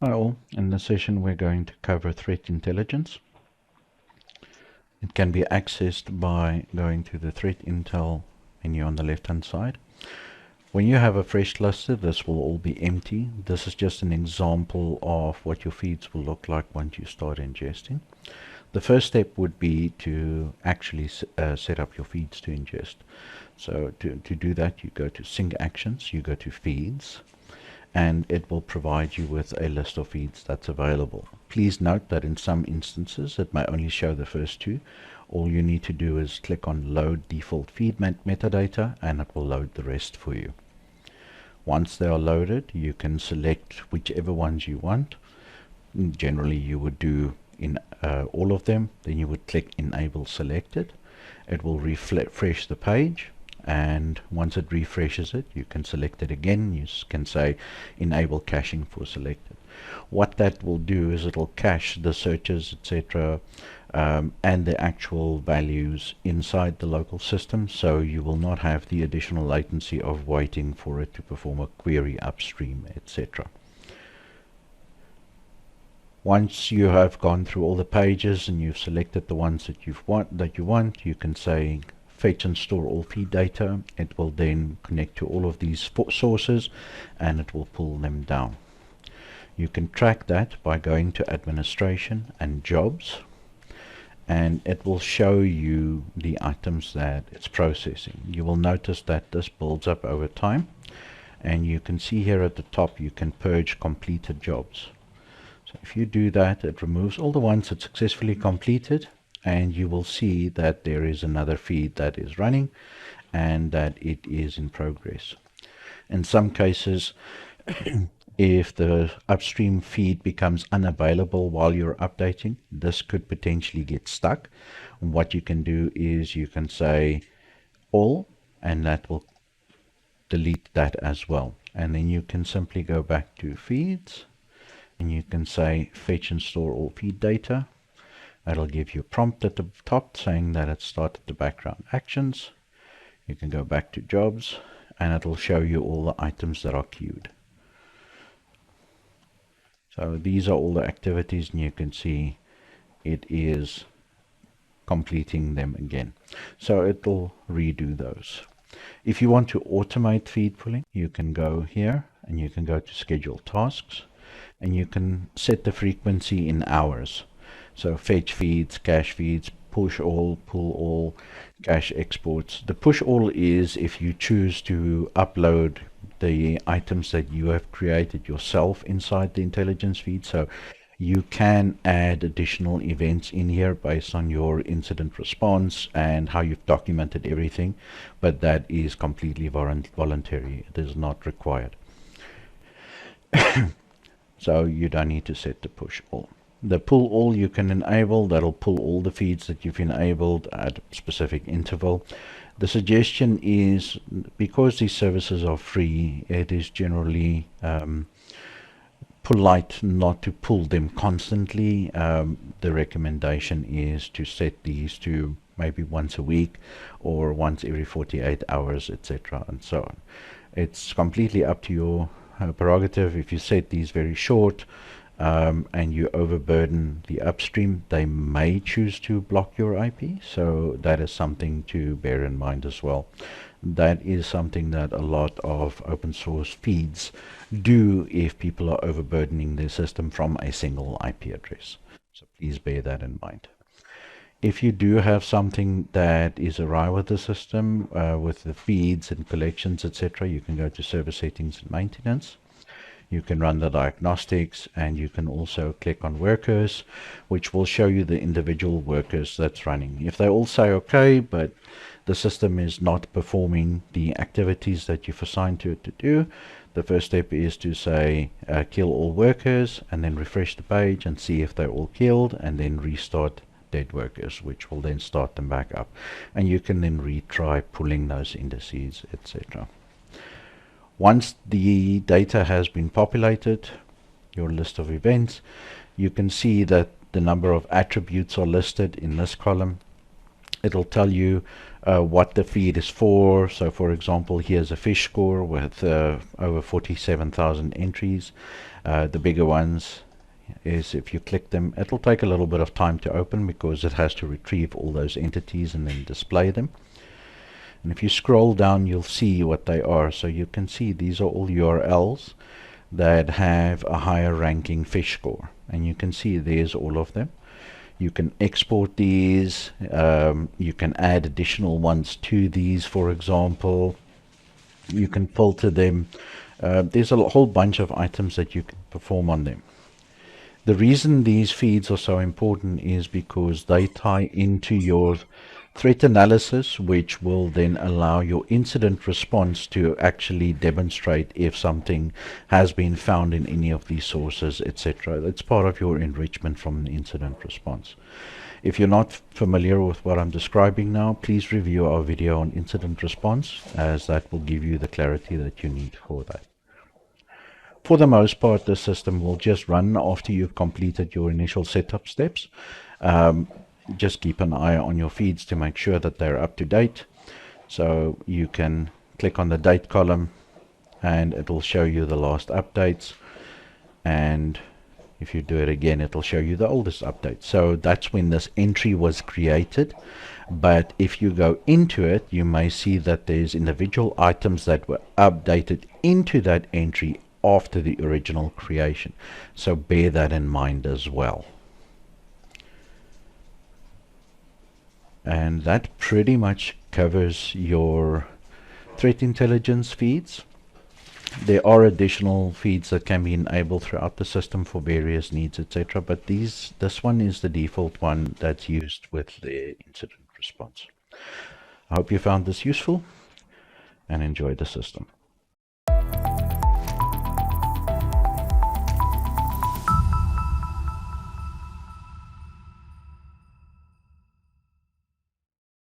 Hi all, in this session we're going to cover threat intelligence. It can be accessed by going to the threat intel menu on the left hand side. When you have a fresh cluster, this will all be empty. This is just an example of what your feeds will look like once you start ingesting. The first step would be to actually set up your feeds to ingest. So to do that, you go to sync actions, you go to feeds, and it will provide you with a list of feeds that's available. Please note that in some instances it may only show the first two. All you need to do is click on load default feed metadata and it will load the rest for you. Once they are loaded, you can select whichever ones you want. Generally you would do in all of them, then you would click enable selected. It will refresh the page, and once it refreshes it, you can select it again. You can say enable caching for selected. What that will do is it will cache the searches, etc., and the actual values inside the local system, so you will not have the additional latency of waiting for it to perform a query upstream, etc. Once you have gone through all the pages and you've selected the ones that you want, you can say fetch and store all feed data. It will then connect to all of these sources and it will pull them down. You can track that by going to administration and jobs, and it will show you the items that it's processing. You will notice that this builds up over time, and you can see here at the top you can purge completed jobs. So if you do that, it removes all the ones that successfully completed, and you will see that there is another feed that is running and that it is in progress. In some cases, if the upstream feed becomes unavailable while you're updating, this could potentially get stuck. What you can do is you can say all, and that will delete that as well. And then you can simply go back to feeds, and you can say fetch and store all feed data. That'll give you a prompt at the top saying that it started the background actions. You can go back to jobs and it'll show you all the items that are queued. So these are all the activities, and you can see it is completing them again. So it'll redo those. If you want to automate feed pulling, you can go here and you can go to schedule tasks, and you can set the frequency in hours. So fetch feeds, cache feeds, push all, pull all, cache exports. The push all is if you choose to upload the items that you have created yourself inside the intelligence feed. So you can add additional events in here based on your incident response and how you've documented everything, but that is completely voluntary. It is not required. So you don't need to set the push all. The pull all you can enable. That'll pull all the feeds that you've enabled at a specific interval. The suggestion is, because these services are free, it is generally polite not to pull them constantly. The recommendation is to set these to maybe once a week or once every 48 hours, etc., and so on. It's completely up to your prerogative. If you set these very short, and you overburden the upstream, they may choose to block your IP. So that is something to bear in mind as well. That is something that a lot of open source feeds do if people are overburdening their system from a single IP address. So please bear that in mind. If you do have something that is awry with the system, with the feeds and collections, etc., you can go to server settings and maintenance. You can run the diagnostics, and you can also click on workers, which will show you the individual workers that's running. If they all say okay, but the system is not performing the activities that you've assigned to it to do, the first step is to say kill all workers, and then refresh the page and see if they're all killed, and then restart dead workers, which will then start them back up. And you can then retry pulling those indices, etc. Once the data has been populated, your list of events, you can see that the number of attributes are listed in this column. It'll tell you what the feed is for. So for example, here's a fish score with over 47,000 entries. The bigger ones is, if you click them, it'll take a little bit of time to open because it has to retrieve all those entities and then display them. And if you scroll down, you'll see what they are. So you can see these are all URLs that have a higher ranking fish score, and you can see there's all of them. You can export these, you can add additional ones to these, for example. You can filter them. There's a whole bunch of items that you can perform on them. The reason these feeds are so important is because they tie into your threat analysis, which will then allow your incident response to actually demonstrate if something has been found in any of these sources, etc. That's part of your enrichment from the incident response. If you're not familiar with what I'm describing now, please review our video on incident response, as that will give you the clarity that you need for that. For the most part, the system will just run after you've completed your initial setup steps. Just keep an eye on your feeds to make sure that they're up to date. So you can click on the date column and it'll show you the last updates. And if you do it again, it'll show you the oldest update. So that's when this entry was created. But if you go into it, you may see that there's individual items that were updated into that entry after the original creation. So bear that in mind as well. And that pretty much covers your threat intelligence feeds. There are additional feeds that can be enabled throughout the system for various needs, etc. But this one is the default one that's used with the incident response. I hope you found this useful and enjoy the system.